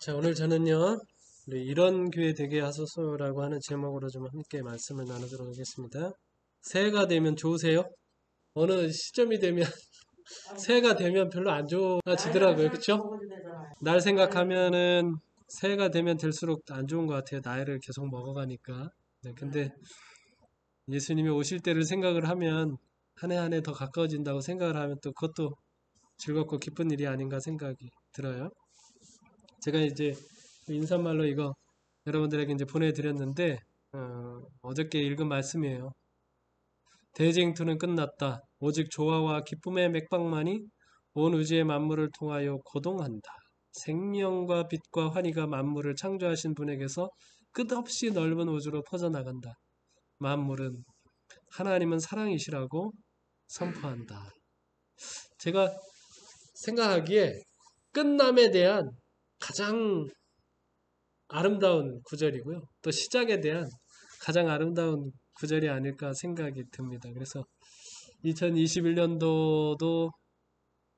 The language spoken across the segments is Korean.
자, 오늘 저는요, 우리 이런 교회 되게 하소서라고 하는 제목으로 좀 함께 말씀을 나누도록 하겠습니다. 새해가 되면 좋으세요? 어느 시점이 되면, 새해가 되면 별로 안 좋아지더라고요. 그쵸? 날 생각하면은 새해가 되면 될수록 안 좋은 것 같아요. 나이를 계속 먹어가니까. 네, 근데 예수님이 오실 때를 생각을 하면 한 해 한 해 더 가까워진다고 생각을 하면 또 그것도 즐겁고 기쁜 일이 아닌가 생각이 들어요. 제가 이제 인사말로 이거 여러분들에게 이제 보내드렸는데 어저께 읽은 말씀이에요. 대쟁투는 끝났다. 오직 조화와 기쁨의 맥박만이 온 우주의 만물을 통하여 고동한다. 생명과 빛과 환희가 만물을 창조하신 분에게서 끝없이 넓은 우주로 퍼져나간다. 만물은 하나님은 사랑이시라고 선포한다. 제가 생각하기에 끝남에 대한 가장 아름다운 구절이고요. 또 시작에 대한 가장 아름다운 구절이 아닐까 생각이 듭니다. 그래서 2021년도도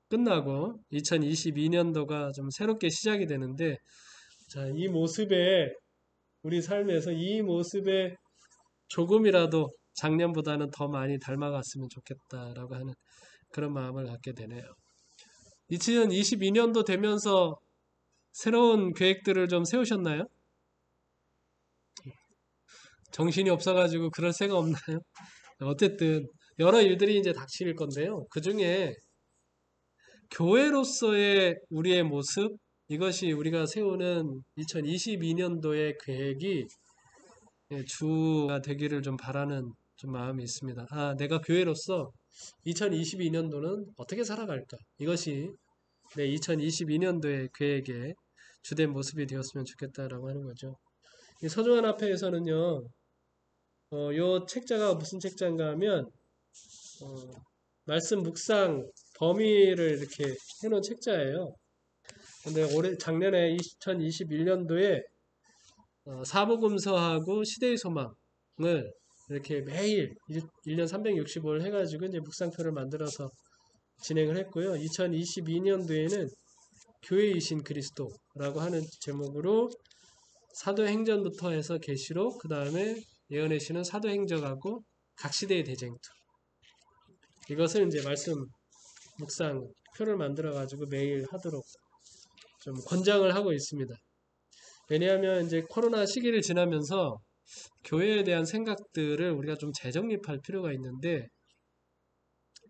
끝나고 2022년도가 좀 새롭게 시작이 되는데, 자, 이 모습에 우리 삶에서 이 모습에 조금이라도 작년보다는 더 많이 닮아갔으면 좋겠다라고 하는 그런 마음을 갖게 되네요. 2022년도 되면서 새로운 계획들을 좀 세우셨나요? 정신이 없어가지고 그럴 새가 없나요? 어쨌든 여러 일들이 이제 닥칠 건데요. 그 중에 교회로서의 우리의 모습, 이것이 우리가 세우는 2022년도의 계획이 주가 되기를 좀 바라는 좀 마음이 있습니다. 아, 내가 교회로서 2022년도는 어떻게 살아갈까? 이것이 내 2022년도의 계획의 주된 모습이 되었으면 좋겠다라고 하는 거죠. 이 서정환 앞에서는요, 요 책자가 무슨 책자인가 하면, 어, 말씀 묵상 범위를 이렇게 해놓은 책자예요. 근데 작년에 2021년도에 사복음서하고 시대의 소망을 이렇게 매일 1년 365일 해가지고 이제 묵상표를 만들어서 진행을 했고요. 2022년도에는 교회이신 그리스도라고 하는 제목으로 사도행전부터 해서 계시록, 그 다음에 예언의 시는 사도행적하고 각 시대의 대쟁투. 이것을 이제 말씀 묵상 표를 만들어 가지고 매일 하도록 좀 권장을 하고 있습니다. 왜냐하면 이제 코로나 시기를 지나면서 교회에 대한 생각들을 우리가 좀 재정립할 필요가 있는데,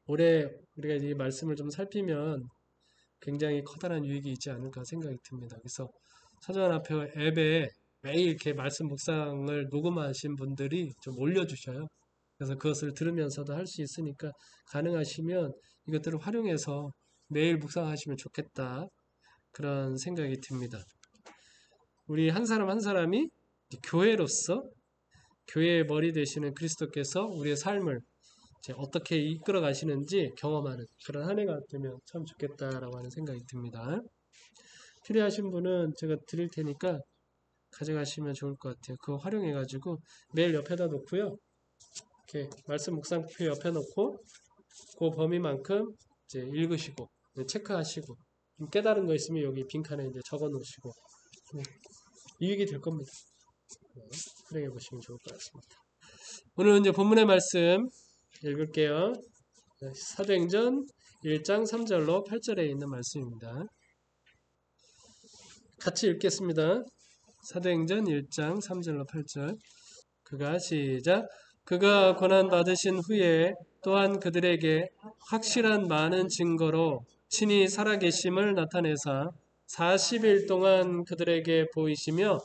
올해 우리가 이 말씀을 좀 살피면 굉장히 커다란 유익이 있지 않을까 생각이 듭니다. 그래서 서정환 앞에 앱에 매일 이렇게 말씀 묵상을 녹음하신 분들이 좀 올려주셔요. 그래서 그것을 들으면서도 할 수 있으니까 가능하시면 이것들을 활용해서 매일 묵상하시면 좋겠다. 그런 생각이 듭니다. 우리 한 사람 한 사람이 교회로서 교회의 머리 되시는 그리스도께서 우리의 삶을 이제 어떻게 이끌어 가시는지 경험하는 그런 한 해가 되면 참 좋겠다라고 하는 생각이 듭니다. 필요하신 분은 제가 드릴 테니까 가져가시면 좋을 것 같아요. 그거 활용해가지고 매일 옆에다 놓고요. 이렇게 말씀 묵상표 옆에 놓고 그 범위만큼 이제 읽으시고 체크하시고 깨달은 거 있으면 여기 빈칸에 이제 적어 놓으시고 유익이 될 겁니다. 활용해 보시면 좋을 것 같습니다. 오늘 이제 본문의 말씀 읽을게요. 사도행전 1장 3절로 8절에 있는 말씀입니다. 같이 읽겠습니다. 사도행전 1장 3절로 8절. 시작. 그가 고난 받으신 후에 또한 그들에게 확실한 많은 증거로 친히 살아계심을 나타내사 40일 동안 그들에게 보이시며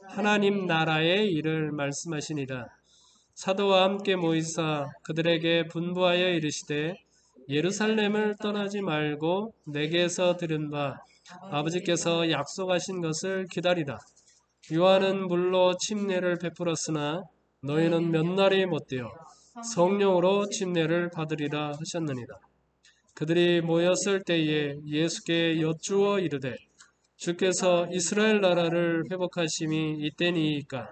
하나님 나라의 일을 말씀하시니라. 사도와 함께 모이사 그들에게 분부하여 이르시되 예루살렘을 떠나지 말고 내게서 들은 바 아버지께서 약속하신 것을 기다리라. 요한은 물로 침례를 베풀었으나 너희는 몇 날이 못되어 성령으로 침례를 받으리라 하셨느니라. 그들이 모였을 때에 예수께 여쭈어 이르되 주께서 이스라엘 나라를 회복하심이 이때니이까.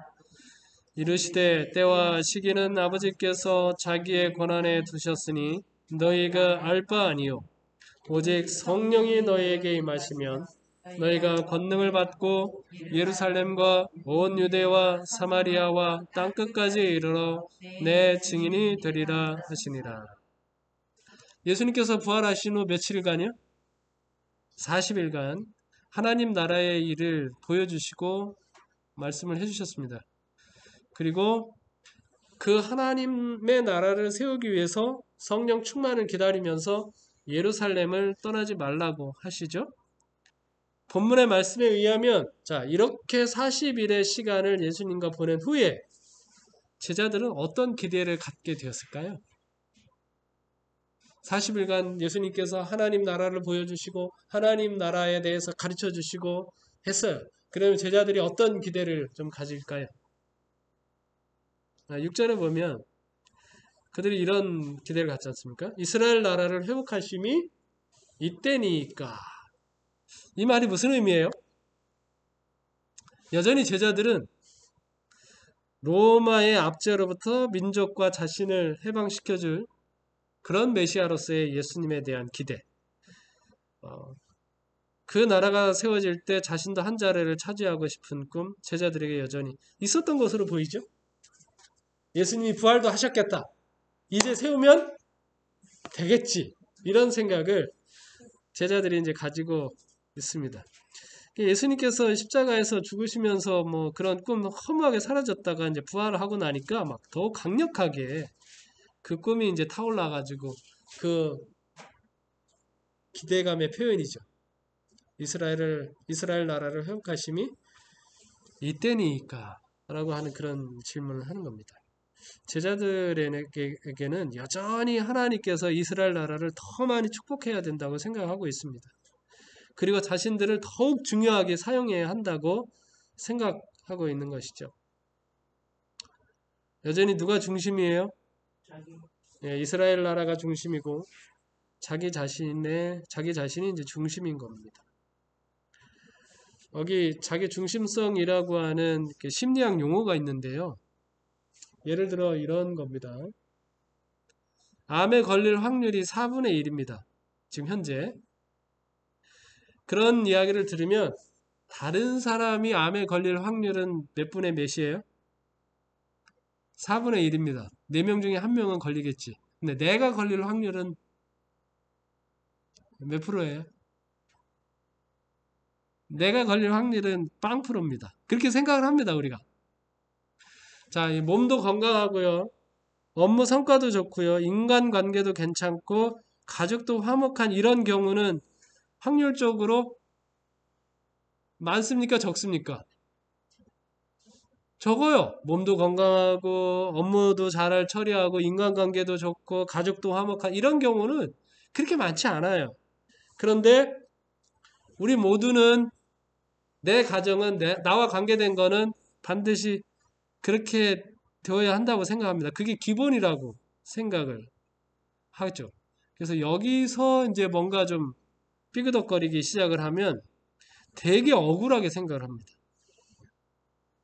이르시되 때와 시기는 아버지께서 자기의 권한에 두셨으니 너희가 알 바 아니요 오직 성령이 너희에게 임하시면 너희가 권능을 받고 예루살렘과 온 유대와 사마리아와 땅끝까지 이르러 내 증인이 되리라 하시니라. 예수님께서 부활하신 후 며칠간이요? 40일간 하나님 나라의 일을 보여주시고 말씀을 해주셨습니다. 그리고 그 하나님의 나라를 세우기 위해서 성령 충만을 기다리면서 예루살렘을 떠나지 말라고 하시죠. 본문의 말씀에 의하면 자, 이렇게 40일의 시간을 예수님과 보낸 후에 제자들은 어떤 기대를 갖게 되었을까요? 40일간 예수님께서 하나님 나라를 보여주시고 하나님 나라에 대해서 가르쳐 주시고 했어요. 그러면 제자들이 어떤 기대를 좀 가질까요? 6절에 보면 그들이 이런 기대를 갖지 않습니까? 이스라엘 나라를 회복하심이 이때니까. 이 말이 무슨 의미예요? 여전히 제자들은 로마의 압제로부터 민족과 자신을 해방시켜줄 그런 메시아로서의 예수님에 대한 기대. 그 나라가 세워질 때 자신도 한 자리를 차지하고 싶은 꿈, 제자들에게 여전히 있었던 것으로 보이죠? 예수님이 부활도 하셨겠다. 이제 세우면 되겠지. 이런 생각을 제자들이 이제 가지고 있습니다. 예수님께서 십자가에서 죽으시면서 뭐 그런 꿈 허무하게 사라졌다가 이제 부활을 하고 나니까 막 더욱 강력하게 그 꿈이 이제 타올라가지고 그 기대감의 표현이죠. 이스라엘 나라를 회복하심이 이때니까 라고 하는 그런 질문을 하는 겁니다. 제자들에게는 여전히 하나님께서 이스라엘 나라를 더 많이 축복해야 된다고 생각하고 있습니다. 그리고 자신들을 더욱 중요하게 사용해야 한다고 생각하고 있는 것이죠. 여전히 누가 중심이에요? 예, 이스라엘 나라가 중심이고 자기 자신이 이제 중심인 겁니다. 여기 자기 중심성이라고 하는 심리학 용어가 있는데요. 예를 들어 이런 겁니다. 암에 걸릴 확률이 4분의 1입니다. 지금 현재. 그런 이야기를 들으면 다른 사람이 암에 걸릴 확률은 몇 분의 몇이에요? 4분의 1입니다. 4명 중에 1명은 걸리겠지. 근데 내가 걸릴 확률은 몇 프로예요? 내가 걸릴 확률은 0%입니다. 그렇게 생각을 합니다, 우리가. 자, 이 몸도 건강하고요. 업무 성과도 좋고요. 인간관계도 괜찮고 가족도 화목한 이런 경우는 확률적으로 많습니까? 적습니까? 적어요. 몸도 건강하고 업무도 잘 처리하고 인간관계도 좋고 가족도 화목한 이런 경우는 그렇게 많지 않아요. 그런데 우리 모두는 내 가정은 나와 관계된 거는 반드시 그렇게 되어야 한다고 생각합니다. 그게 기본이라고 생각을 하죠. 그래서 여기서 이제 뭔가 좀 삐그덕거리기 시작을 하면 되게 억울하게 생각을 합니다.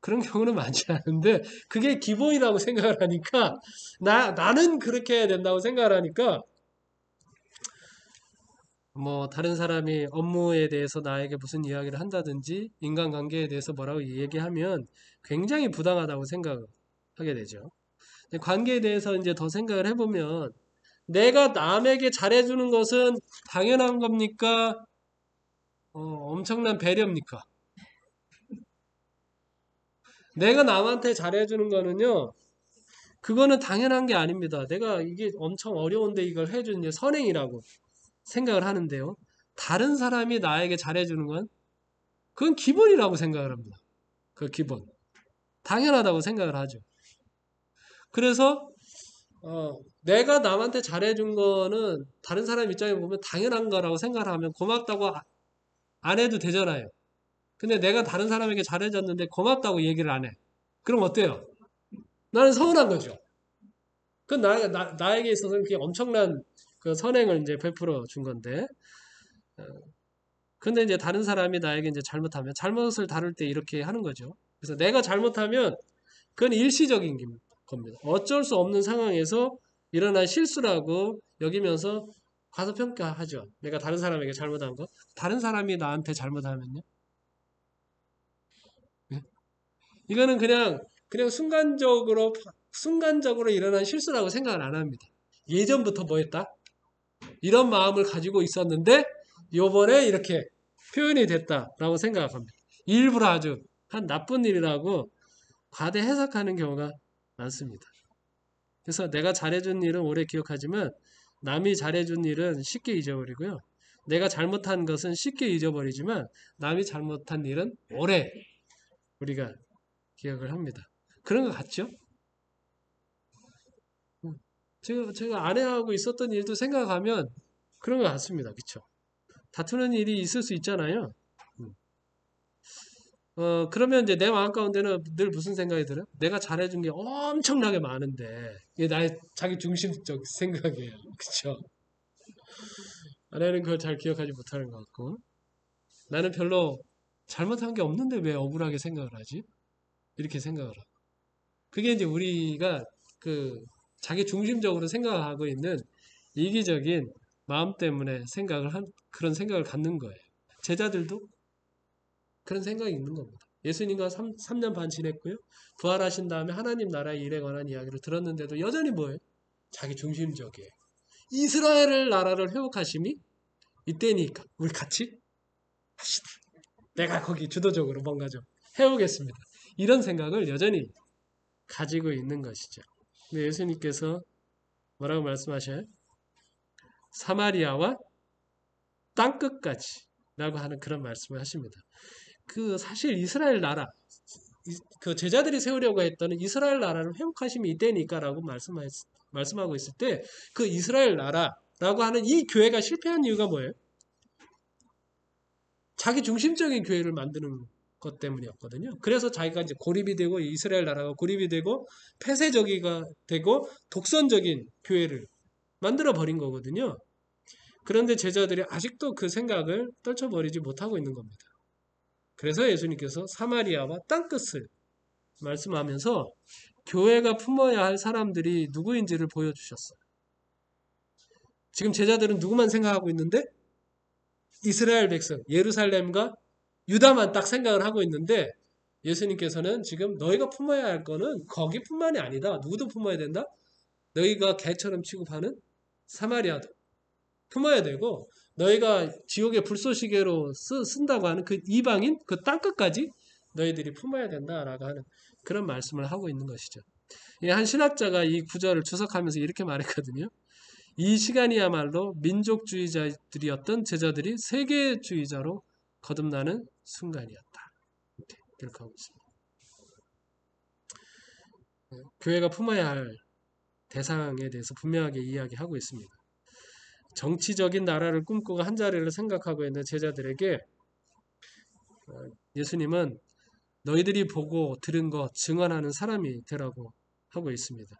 그런 경우는 많지 않은데 그게 기본이라고 생각을 하니까 나는 그렇게 해야 된다고 생각을 하니까 뭐 다른 사람이 업무에 대해서 나에게 무슨 이야기를 한다든지 인간관계에 대해서 뭐라고 얘기하면 굉장히 부당하다고 생각을 하게 되죠. 관계에 대해서 이제 더 생각을 해보면 내가 남에게 잘해주는 것은 당연한 겁니까? 엄청난 배려입니까? 내가 남한테 잘해주는 거는요, 그거는 당연한 게 아닙니다. 내가 이게 엄청 어려운데 이걸 해주는 게 선행이라고 생각을 하는데요. 다른 사람이 나에게 잘해주는 건 그건 기본이라고 생각을 합니다. 그 기본. 당연하다고 생각을 하죠. 그래서 내가 남한테 잘해준 거는 다른 사람 입장에 보면 당연한 거라고 생각을 하면 고맙다고 안 해도 되잖아요. 근데 내가 다른 사람에게 잘해줬는데 고맙다고 얘기를 안 해. 그럼 어때요? 나는 서운한 거죠. 그건 나에게 있어서는 그게 엄청난 그 선행을 이제 베풀어 준 건데. 근데 이제 다른 사람이 나에게 이제 잘못하면 잘못을 다룰 때 이렇게 하는 거죠. 그래서 내가 잘못하면 그건 일시적인 겁니다. 어쩔 수 없는 상황에서 일어난 실수라고 여기면서 과소평가하죠. 내가 다른 사람에게 잘못한 거. 다른 사람이 나한테 잘못하면요. 예? 이거는 그냥 순간적으로 일어난 실수라고 생각을 안 합니다. 예전부터 뭐 했다? 이런 마음을 가지고 있었는데 요번에 이렇게 표현이 됐다라고 생각합니다. 일부러 아주 한 나쁜 일이라고 과대 해석하는 경우가 많습니다. 그래서 내가 잘해준 일은 오래 기억하지만 남이 잘해준 일은 쉽게 잊어버리고요. 내가 잘못한 것은 쉽게 잊어버리지만 남이 잘못한 일은 오래 우리가 기억을 합니다. 그런 것 같죠? 제가 아내하고 있었던 일도 생각하면 그런 것 같습니다. 그쵸? 다투는 일이 있을 수 있잖아요. 그러면 이제 내 마음 가운데는 늘 무슨 생각이 들어요? 내가 잘해준 게 엄청나게 많은데, 이게 나의 자기 중심적 생각이에요. 그쵸? 아내는 그걸 잘 기억하지 못하는 것 같고, 나는 별로 잘못한 게 없는데 왜 억울하게 생각을 하지? 이렇게 생각을 하고. 그게 이제 우리가 그 자기 중심적으로 생각하고 있는 이기적인 마음 때문에 그런 생각을 갖는 거예요. 제자들도 그런 생각이 있는 겁니다. 예수님과 3년 반 지냈고요. 부활하신 다음에 하나님 나라의 일에 관한 이야기를 들었는데도 여전히 뭐예요? 자기 중심적이에요. 이스라엘을 나라를 회복하심이 이때니까 우리 같이 합시다. 내가 거기 주도적으로 뭔가 좀 해오겠습니다. 이런 생각을 여전히 가지고 있는 것이죠. 근데 예수님께서 뭐라고 말씀하셔요? 사마리아와 땅끝까지 라고 하는 그런 말씀을 하십니다. 그 사실 이스라엘 나라 그 제자들이 세우려고 했던 이스라엘 나라를 회복하심이 이때니까라고 말씀하고 있을 때 그 이스라엘 나라라고 하는 이 교회가 실패한 이유가 뭐예요? 자기 중심적인 교회를 만드는 것 때문이었거든요. 그래서 자기가 이제 고립이 되고 이스라엘 나라가 고립이 되고 폐쇄적이가 되고 독선적인 교회를 만들어 버린 거거든요. 그런데 제자들이 아직도 그 생각을 떨쳐버리지 못하고 있는 겁니다. 그래서 예수님께서 사마리아와 땅끝을 말씀하면서 교회가 품어야 할 사람들이 누구인지를 보여주셨어요. 지금 제자들은 누구만 생각하고 있는데 이스라엘 백성, 예루살렘과 유다만 딱 생각을 하고 있는데 예수님께서는 지금 너희가 품어야 할 거는 거기뿐만이 아니다. 누구도 품어야 된다. 너희가 개처럼 취급하는 사마리아도 품어야 되고 너희가 지옥의 불쏘시개로 쓴다고 하는 그 이방인 그 땅끝까지 너희들이 품어야 된다라고 하는 그런 말씀을 하고 있는 것이죠. 한 신학자가 이 구절을 주석하면서 이렇게 말했거든요. 이 시간이야말로 민족주의자들이었던 제자들이 세계주의자로 거듭나는 순간이었다. 이렇게 기록하고 있습니다. 교회가 품어야 할 대상에 대해서 분명하게 이야기하고 있습니다. 정치적인 나라를 꿈꾸고 한자리를 생각하고 있는 제자들에게 예수님은 너희들이 보고 들은 것 증언하는 사람이 되라고 하고 있습니다.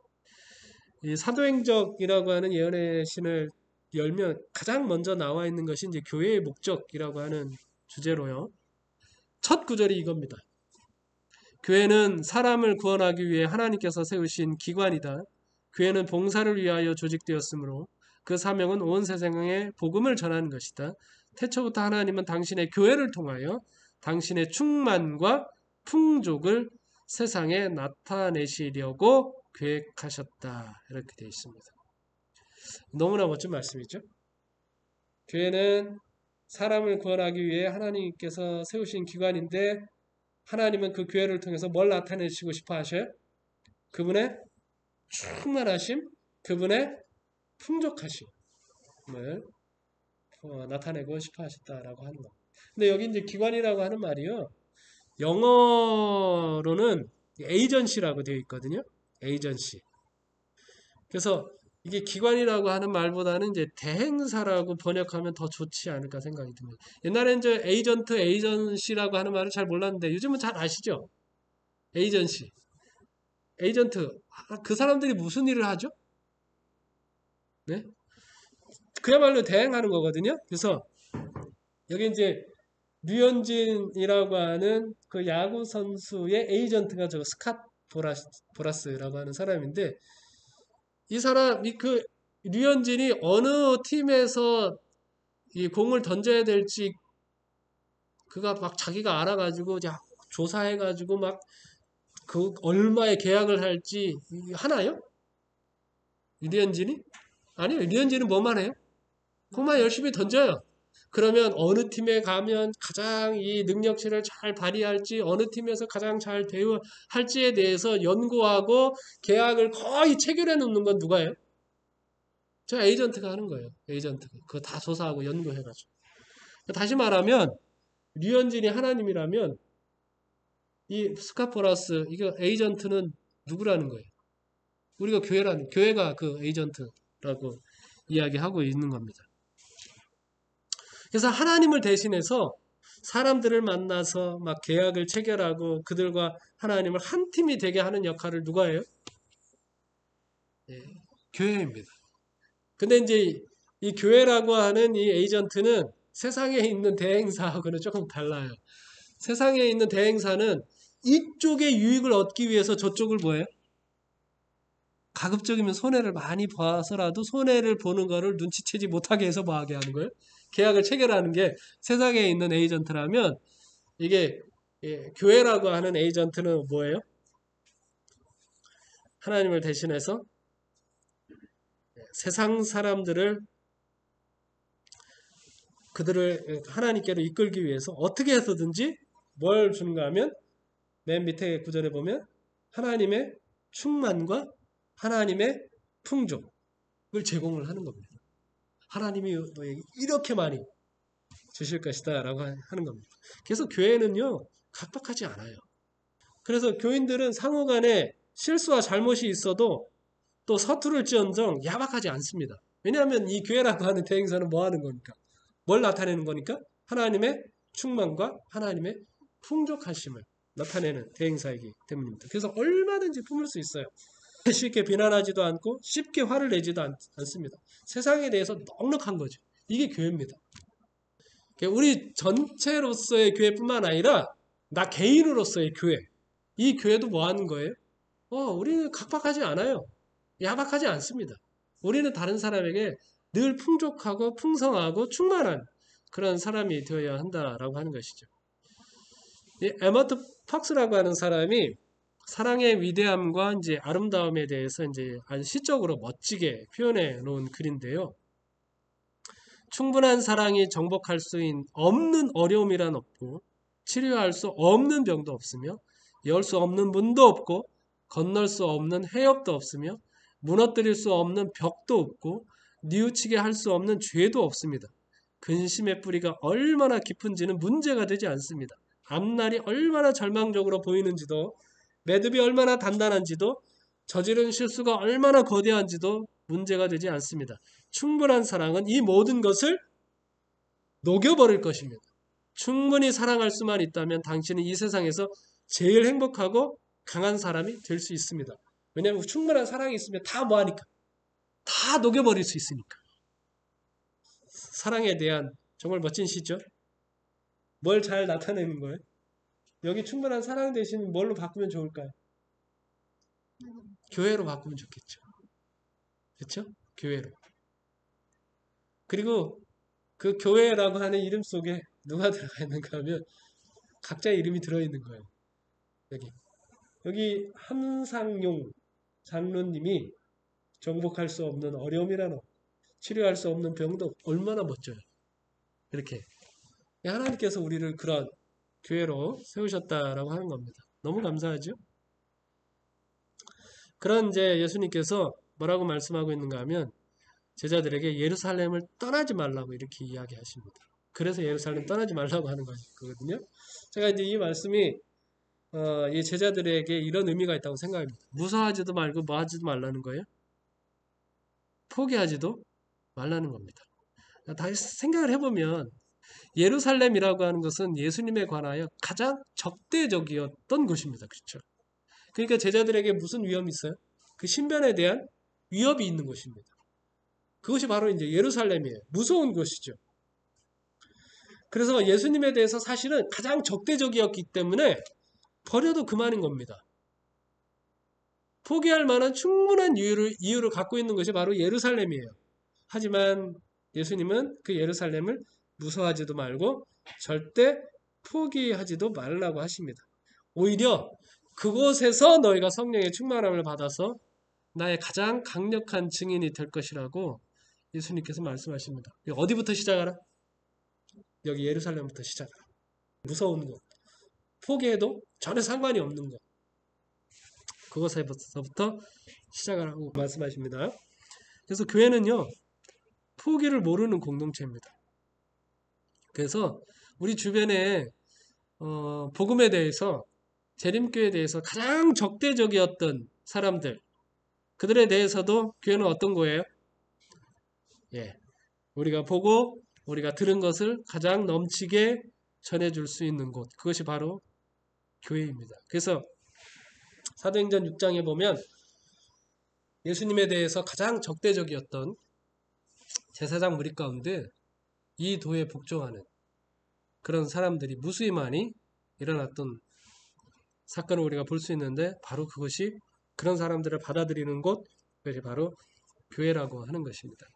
이 사도행적이라고 하는 예언의 신을 열면 가장 먼저 나와 있는 것이 이제 교회의 목적이라고 하는 주제로요. 첫 구절이 이겁니다. 교회는 사람을 구원하기 위해 하나님께서 세우신 기관이다. 교회는 봉사를 위하여 조직되었으므로 그 사명은 온 세상에 복음을 전하는 것이다. 태초부터 하나님은 당신의 교회를 통하여 당신의 충만과 풍족을 세상에 나타내시려고 계획하셨다. 이렇게 되어 있습니다. 너무나 멋진 말씀이죠. 교회는 사람을 구원하기 위해 하나님께서 세우신 기관인데 하나님은 그 교회를 통해서 뭘 나타내시고 싶어 하셔요? 그분의 충만하심, 그분의 풍족하심을 나타내고 싶어 하셨다라고 하는 거. 근데 여기 이제 기관이라고 하는 말이요. 영어로는 에이전시라고 되어 있거든요. 에이전시. 그래서 이게 기관이라고 하는 말보다는 이제 대행사라고 번역하면 더 좋지 않을까 생각이 듭니다. 옛날엔 이제 에이전트, 에이전시라고 하는 말을 잘 몰랐는데 요즘은 잘 아시죠? 에이전시, 에이전트. 그 사람들이 무슨 일을 하죠? 네? 그야말로 대행하는 거거든요. 그래서 여기 이제 류현진이라고 하는 그 야구 선수의 에이전트가 스캇 보라스라고 하는 사람인데 이 사람이 그 류현진이 어느 팀에서 이 공을 던져야 될지 그가 막 자기가 알아가지고 조사해가지고 막 그 얼마에 계약을 할지 하나요? 류현진이? 아니요. 류현진은 뭐만 해요? 공만 열심히 던져요. 그러면 어느 팀에 가면 가장 이 능력치를 잘 발휘할지, 어느 팀에서 가장 잘 대우할지에 대해서 연구하고 계약을 거의 체결해 놓는 건 누가요? 저 에이전트가 하는 거예요. 에이전트가. 그거 다 조사하고 연구해가지고. 다시 말하면, 류현진이 하나님이라면, 이 스카포라스, 이거 에이전트는 누구라는 거예요? 우리가 교회가 그 에이전트라고 이야기하고 있는 겁니다. 그래서 하나님을 대신해서 사람들을 만나서 막 계약을 체결하고 그들과 하나님을 한 팀이 되게 하는 역할을 누가 해요? 예, 교회입니다. 근데 이제 이 교회라고 하는 이 에이전트는 세상에 있는 대행사하고는 조금 달라요. 세상에 있는 대행사는 이쪽의 유익을 얻기 위해서 저쪽을 뭐예요? 가급적이면 손해를 많이 봐서라도 손해를 보는 거를 눈치채지 못하게 해서 뭐하게 하는 거예요? 계약을 체결하는 게 세상에 있는 에이전트라면 이게 교회라고 하는 에이전트는 뭐예요? 하나님을 대신해서 세상 사람들을 그들을 하나님께로 이끌기 위해서 어떻게 해서든지 뭘 주는가 하면 맨 밑에 구절에 보면 하나님의 충만과 하나님의 풍족을 제공을 하는 겁니다. 하나님이 너에게 이렇게 많이 주실 것이다 라고 하는 겁니다. 그래서 교회는요 각박하지 않아요. 그래서 교인들은 상호 간에 실수와 잘못이 있어도 또 서투를지언정 야박하지 않습니다. 왜냐하면 이 교회라고 하는 대행사는 뭐 하는 겁니까? 뭘 나타내는 거니까? 하나님의 충만과 하나님의 풍족하심을 나타내는 대행사이기 때문입니다. 그래서 얼마든지 품을 수 있어요. 쉽게 비난하지도 않고 쉽게 화를 내지도 않습니다. 세상에 대해서 넉넉한 거죠. 이게 교회입니다. 우리 전체로서의 교회뿐만 아니라 나 개인으로서의 교회. 이 교회도 뭐 하는 거예요? 우리는 각박하지 않아요. 야박하지 않습니다. 우리는 다른 사람에게 늘 풍족하고 풍성하고 충만한 그런 사람이 되어야 한다라고 하는 것이죠. 이 에머트 팍스라고 하는 사람이 사랑의 위대함과 이제 아름다움에 대해서 이제 아주 시적으로 멋지게 표현해 놓은 글인데요. 충분한 사랑이 정복할 수 없는 어려움이란 없고 치료할 수 없는 병도 없으며 열 수 없는 문도 없고 건널 수 없는 해협도 없으며 무너뜨릴 수 없는 벽도 없고 뉘우치게 할 수 없는 죄도 없습니다. 근심의 뿌리가 얼마나 깊은지는 문제가 되지 않습니다. 앞날이 얼마나 절망적으로 보이는지도 매듭이 얼마나 단단한지도 저지른 실수가 얼마나 거대한지도 문제가 되지 않습니다. 충분한 사랑은 이 모든 것을 녹여버릴 것입니다. 충분히 사랑할 수만 있다면 당신은 이 세상에서 제일 행복하고 강한 사람이 될 수 있습니다. 왜냐하면 충분한 사랑이 있으면 다 뭐하니까? 다 녹여버릴 수 있으니까. 사랑에 대한 정말 멋진 시죠? 뭘 잘 나타내는 거예요? 여기 충분한 사랑 대신 뭘로 바꾸면 좋을까요? 교회로 바꾸면 좋겠죠. 그렇죠? 교회로. 그리고 그 교회라고 하는 이름 속에 누가 들어가 있는가 하면 각자의 이름이 들어있는 거예요. 여기 함상용 장로님이 정복할 수 없는 어려움이라는 치료할 수 없는 병도 얼마나 멋져요. 이렇게 하나님께서 우리를 그런 교회로 세우셨다라고 하는 겁니다. 너무 감사하죠? 그런 이제 예수님께서 뭐라고 말씀하고 있는가 하면 제자들에게 예루살렘을 떠나지 말라고 이렇게 이야기하십니다. 그래서 예루살렘 떠나지 말라고 하는 거거든요. 제가 이제 이 말씀이 이 제자들에게 이런 의미가 있다고 생각합니다. 무서워하지도 말고 뭐 하지도 말라는 거예요? 포기하지도 말라는 겁니다. 다시 생각을 해보면 예루살렘이라고 하는 것은 예수님에 관하여 가장 적대적이었던 곳입니다. 그렇죠? 그러니까 제자들에게 무슨 위험이 있어요? 그 신변에 대한 위협이 있는 곳입니다. 그것이 바로 이제 예루살렘이에요. 무서운 곳이죠. 그래서 예수님에 대해서 사실은 가장 적대적이었기 때문에 버려도 그만인 겁니다. 포기할 만한 충분한 이유를 갖고 있는 것이 바로 예루살렘이에요. 하지만 예수님은 그 예루살렘을 무서워하지도 말고 절대 포기하지도 말라고 하십니다. 오히려 그곳에서 너희가 성령의 충만함을 받아서 나의 가장 강력한 증인이 될 것이라고 예수님께서 말씀하십니다. 어디부터 시작하라? 여기 예루살렘부터 시작하라. 무서운 곳. 포기해도 전혀 상관이 없는 것. 그것에서부터 시작하라고 말씀하십니다. 그래서 교회는요, 포기를 모르는 공동체입니다. 그래서 우리 주변에 복음에 대해서, 재림교회에 대해서 가장 적대적이었던 사람들, 그들에 대해서도 교회는 어떤 거예요? 예, 우리가 보고 우리가 들은 것을 가장 넘치게 전해줄 수 있는 곳, 그것이 바로 교회입니다. 그래서 사도행전 6장에 보면 예수님에 대해서 가장 적대적이었던 제사장 무리 가운데 이 도에 복종하는 그런 사람들이 무수히 많이 일어났던 사건을 우리가 볼 수 있는데, 바로 그것이 그런 사람들을 받아들이는 곳, 그것이 바로 교회라고 하는 것입니다.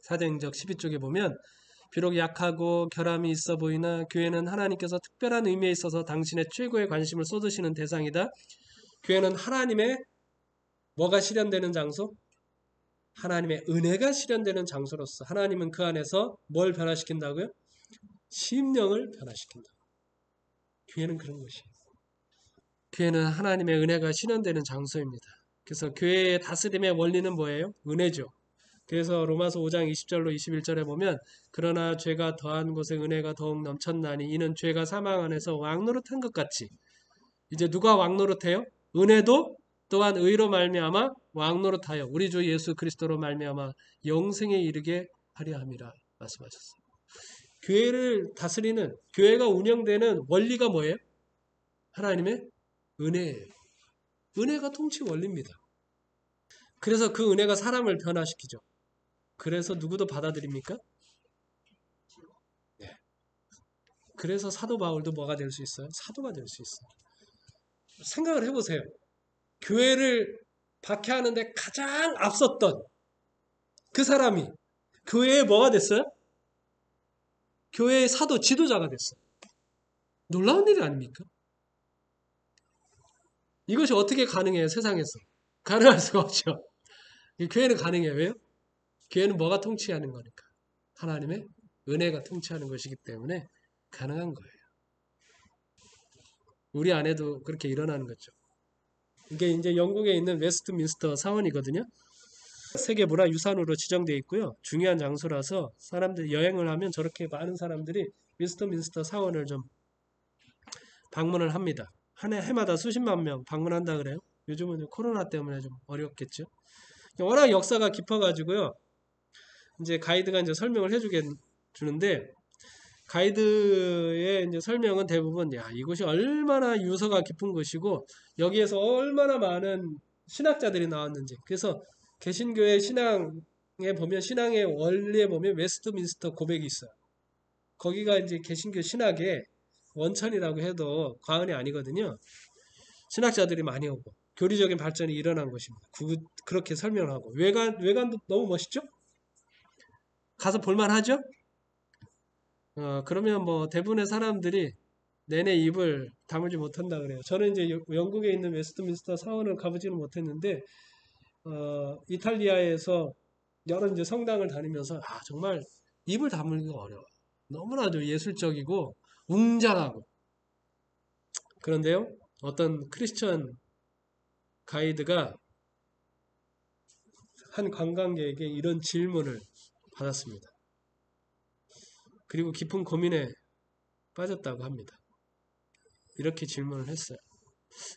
사도행전 12쪽에 보면 비록 약하고 결함이 있어 보이나 교회는 하나님께서 특별한 의미에 있어서 당신의 최고의 관심을 쏟으시는 대상이다. 교회는 하나님의 뭐가 실현되는 장소? 하나님의 은혜가 실현되는 장소로서 하나님은 그 안에서 뭘 변화시킨다고요? 심령을 변화시킨다. 교회는 그런 것이에요. 교회는 하나님의 은혜가 실현되는 장소입니다. 그래서 교회의 다스림의 원리는 뭐예요? 은혜죠. 그래서 로마서 5장 20절로 21절에 보면 그러나 죄가 더한 곳에 은혜가 더욱 넘쳤나니 이는 죄가 사망 안에서 왕노릇한 것 같이. 이제 누가 왕노릇해요? 은혜도 또한 의로 말미암아 왕노릇하여 우리 주 예수 그리스도로 말미암아 영생에 이르게 하려 함이라 말씀하셨어요. 교회를 다스리는, 교회가 운영되는 원리가 뭐예요? 하나님의 은혜예요. 은혜가 통치 원리입니다. 그래서 그 은혜가 사람을 변화시키죠. 그래서 누구도 받아들입니까? 네. 그래서 사도 바울도 뭐가 될 수 있어요? 사도가 될 수 있어요. 생각을 해보세요. 교회를 박해하는데 가장 앞섰던 그 사람이 교회의 뭐가 됐어요? 교회의 사도 지도자가 됐어요. 놀라운 일이 아닙니까? 이것이 어떻게 가능해요? 세상에서. 가능할 수가 없죠. 교회는 가능해요. 왜요? 교회는 뭐가 통치하는 거니까. 하나님의 은혜가 통치하는 것이기 때문에 가능한 거예요. 우리 안에도 그렇게 일어나는 거죠. 이게 이제 영국에 있는 웨스트민스터 사원이거든요. 세계 문화유산으로 지정되어 있고요. 중요한 장소라서 사람들이 여행을 하면 저렇게 많은 사람들이 웨스트민스터 사원을 좀 방문을 합니다. 한 해마다 수십만 명 방문한다 그래요. 요즘은 코로나 때문에 좀 어렵겠죠. 워낙 역사가 깊어가지고요. 이제 가이드가 이제 설명을 주는데 가이드의 이제 설명은 대부분 이곳이 얼마나 유서가 깊은 곳이고 여기에서 얼마나 많은 신학자들이 나왔는지. 그래서 개신교의 신앙에 보면 신앙의 원리에 보면 웨스트민스터 고백이 있어요. 거기가 이제 개신교 신학의 원천이라고 해도 과언이 아니거든요. 신학자들이 많이 오고 교리적인 발전이 일어난 것입니다. 그렇게 설명하고 외관도 너무 멋있죠? 가서 볼만하죠? 그러면 뭐 대부분의 사람들이 내내 입을 다물지 못한다 그래요. 저는 이제 영국에 있는 웨스트민스터 사원을 가보지는 못했는데 이탈리아에서 여러 이제 성당을 다니면서 정말 입을 다물기가 어려워. 너무나도 예술적이고 웅장하고. 그런데요, 어떤 크리스천 가이드가 한 관광객에게 이런 질문을 받았습니다. 그리고 깊은 고민에 빠졌다고 합니다. 이렇게 질문을 했어요.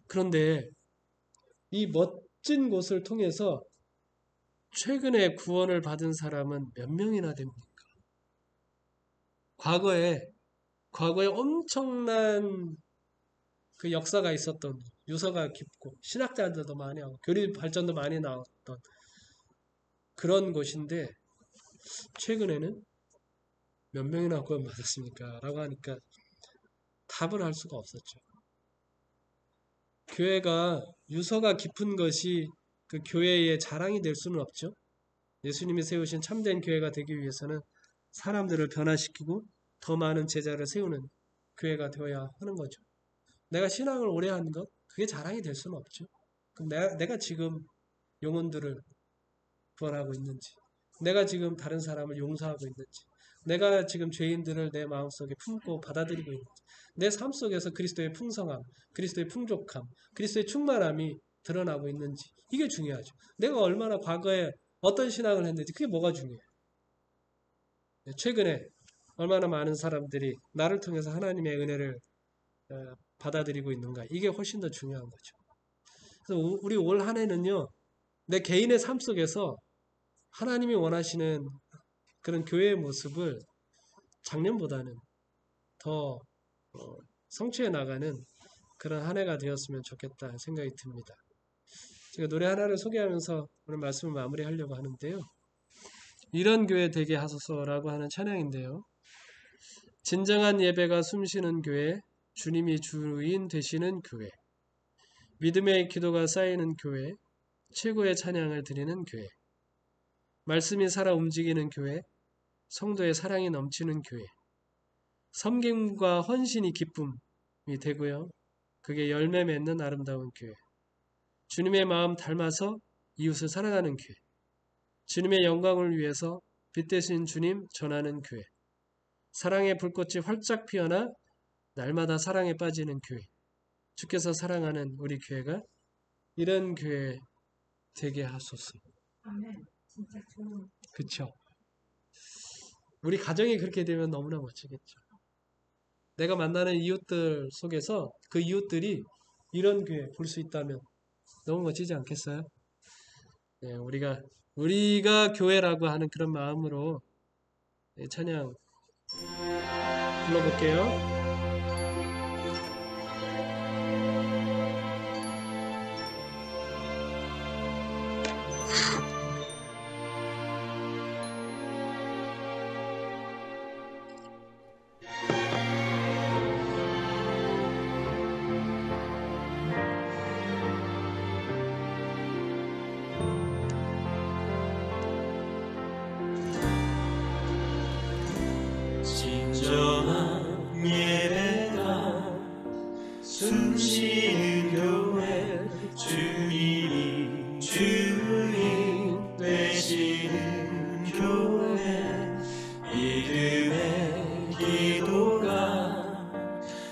그런데 이 멋진 곳을 통해서 최근에 구원을 받은 사람은 몇 명이나 됩니까? 과거에 엄청난 그 역사가 있었던, 유서가 깊고 신학자들도 많이 하고 교리 발전도 많이 나왔던 그런 곳인데 최근에는 몇 명이나 구원 받았습니까? 라고 하니까 답을 할 수가 없었죠. 교회가 유서가 깊은 것이 그 교회의 자랑이 될 수는 없죠. 예수님이 세우신 참된 교회가 되기 위해서는 사람들을 변화시키고 더 많은 제자를 세우는 교회가 되어야 하는 거죠. 내가 신앙을 오래 한 것, 그게 자랑이 될 수는 없죠. 그럼 내가 지금 영혼들을 구원하고 있는지, 내가 지금 다른 사람을 용서하고 있는지, 내가 지금 죄인들을 내 마음속에 품고 받아들이고 있는지, 내 삶 속에서 그리스도의 풍성함, 그리스도의 풍족함, 그리스도의 충만함이 드러나고 있는지, 이게 중요하죠. 내가 얼마나 과거에 어떤 신앙을 했는지, 그게 뭐가 중요해요. 최근에 얼마나 많은 사람들이 나를 통해서 하나님의 은혜를 받아들이고 있는가, 이게 훨씬 더 중요한 거죠. 그래서 우리 올 한 해는요, 내 개인의 삶 속에서 하나님이 원하시는 그런 교회의 모습을 작년보다는 더 성취해 나가는 그런 한 해가 되었으면 좋겠다 생각이 듭니다. 제가 노래 하나를 소개하면서 오늘 말씀을 마무리하려고 하는데요. 이런 교회 되게 하소서라고 하는 찬양인데요. 진정한 예배가 숨쉬는 교회, 주님이 주인 되시는 교회, 믿음의 기도가 쌓이는 교회, 최고의 찬양을 드리는 교회, 말씀이 살아 움직이는 교회, 성도의 사랑이 넘치는 교회, 섬김과 헌신이 기쁨이 되고요. 그게 열매 맺는 아름다운 교회, 주님의 마음 닮아서 이웃을 사랑하는 교회, 주님의 영광을 위해서 빛 대신 주님 전하는 교회, 사랑의 불꽃이 활짝 피어나 날마다 사랑에 빠지는 교회, 주께서 사랑하는 우리 교회가 이런 교회 되게 하소서. 아멘. 진짜 좋은. 그쵸? 우리 가정이 그렇게 되면 너무나 멋지겠죠. 내가 만나는 이웃들 속에서 그 이웃들이 이런 교회 볼 수 있다면 너무 멋지지 않겠어요? 네, 우리가 교회라고 하는 그런 마음으로 찬양 불러볼게요. 진정한 예배가 숨쉬는 교회, 주님이 주인 되시는 교회, 믿음의 기도가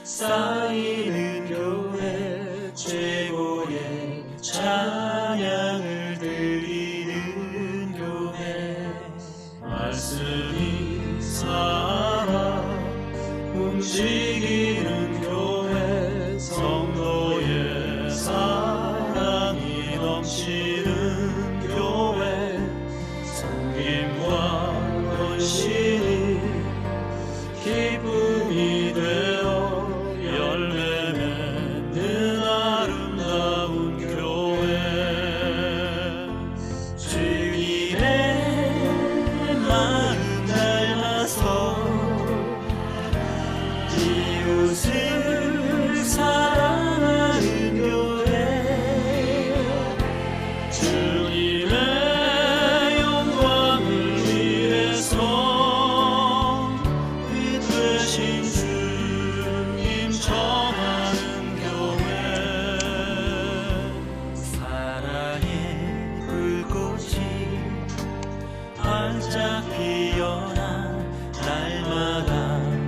쌓이는 교회, 최고의 찬양을 드리는 교회, 말씀이 살아 움직이는 교회, 성도의 사랑이 넘치는 교회, 섬김과 헌신이 기쁨이 되어 열매 맺는 아름다운 교회, 주님의 마음 닮아서 이웃을 사랑하는 교회, 주님의 영광을 위해서 빛 되신 주님 전하는 교회, 사랑의 불꽃이 활짝 피어나 날마다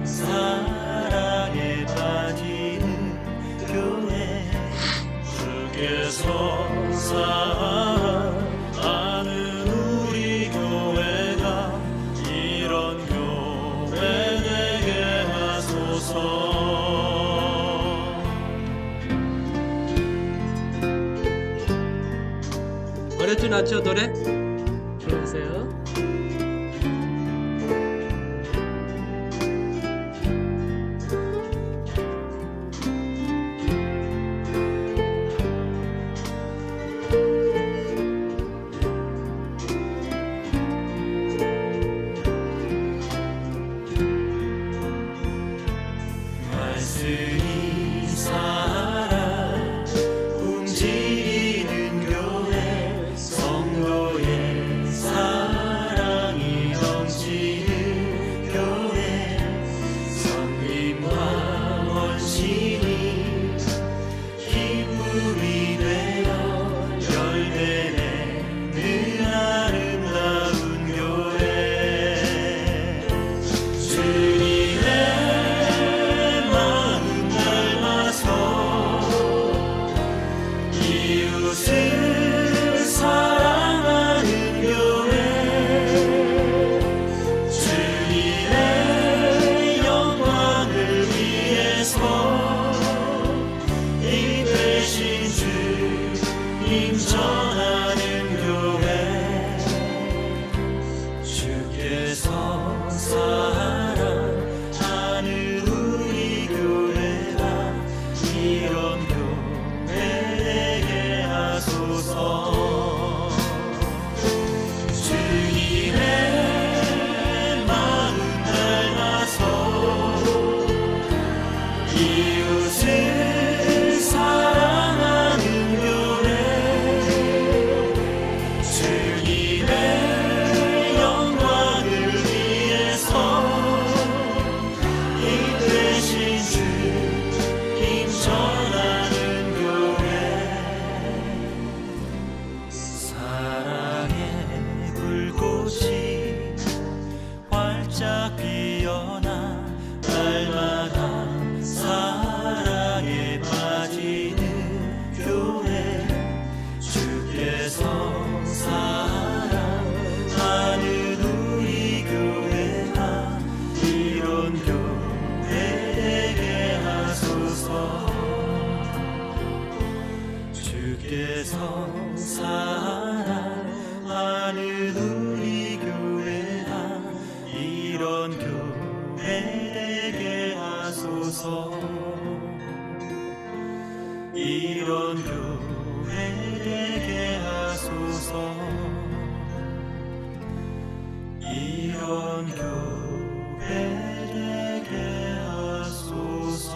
사랑에 빠지는 교회, 주께서 사랑하는 우리 교회가 이런 교회 되게 하소서. 어렵진 않죠, 노래? 들어보세요. 말씀이 살아 움직이는 주께서 사랑하는 우리 교회가 이런 교회 되게 하소서. 이런 교회 되게 하소서. 이런 교회 되게 하소서.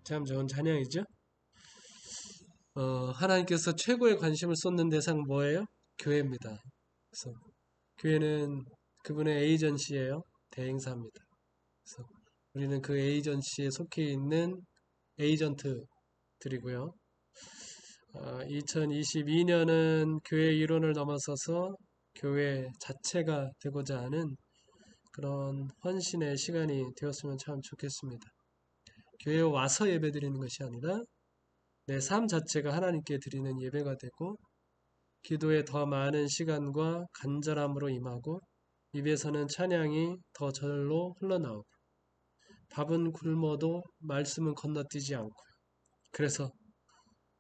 참 좋은 찬양이죠? 하나님께서 최고의 관심을 쏟는 대상 뭐예요? 교회입니다. 그래서 교회는 그분의 에이전시예요. 대행사입니다. 그래서 우리는 그 에이전시에 속해 있는 에이전트들이고요. 2022년은 교회 이론을 넘어서서 교회 자체가 되고자 하는 그런 헌신의 시간이 되었으면 참 좋겠습니다. 교회에 와서 예배 드리는 것이 아니라 내 삶 자체가 하나님께 드리는 예배가 되고 기도에 더 많은 시간과 간절함으로 임하고 입에서는 찬양이 더 절로 흘러나오고 밥은 굶어도 말씀은 건너뛰지 않고 그래서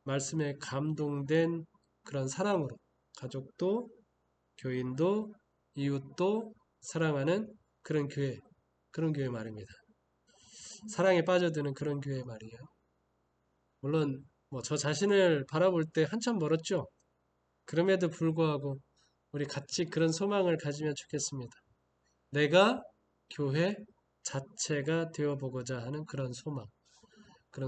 말씀에 감동된 그런 사랑으로 가족도 교인도 이웃도 사랑하는 그런 교회 말입니다. 사랑에 빠져드는 그런 교회 말이에요. 물론 저 자신을 바라볼 때 한참 멀었죠. 그럼에도 불구하고 우리 같이 그런 소망을 가지면 좋겠습니다. 내가 교회 자체가 되어보고자 하는 그런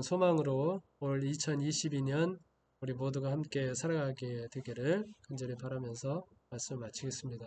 소망으로 올 2022년 우리 모두가 함께 살아가게 되기를 간절히 바라면서 말씀을 마치겠습니다.